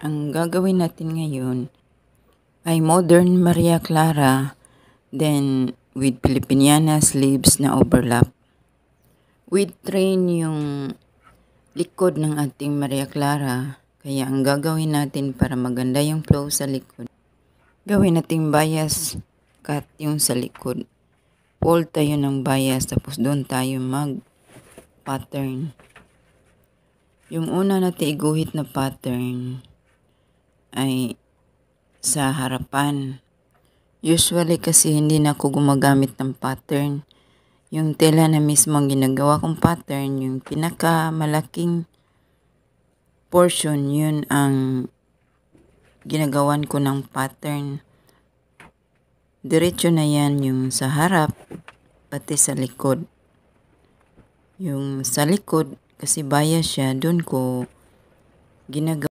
Ang gagawin natin ngayon ay modern Maria Clara, then with Filipiniana sleeves na overlap. With train yung likod ng ating Maria Clara, kaya ang gagawin natin para maganda yung flow sa likod, gawin nating bias cut yung sa likod. Fold tayo ng bias, tapos doon tayo mag pattern. Yung una natin iguhit na pattern ay sa harapan. Usually kasi hindi na ako gumagamit ng pattern. Yung tela na mismo ang ginagawa kong pattern, yung pinakamalaking portion, yun ang ginagawan ko ng pattern. Diretso na yan yung sa harap, pati sa likod. Yung sa likod, kasi bias siya, dun ko ginagawa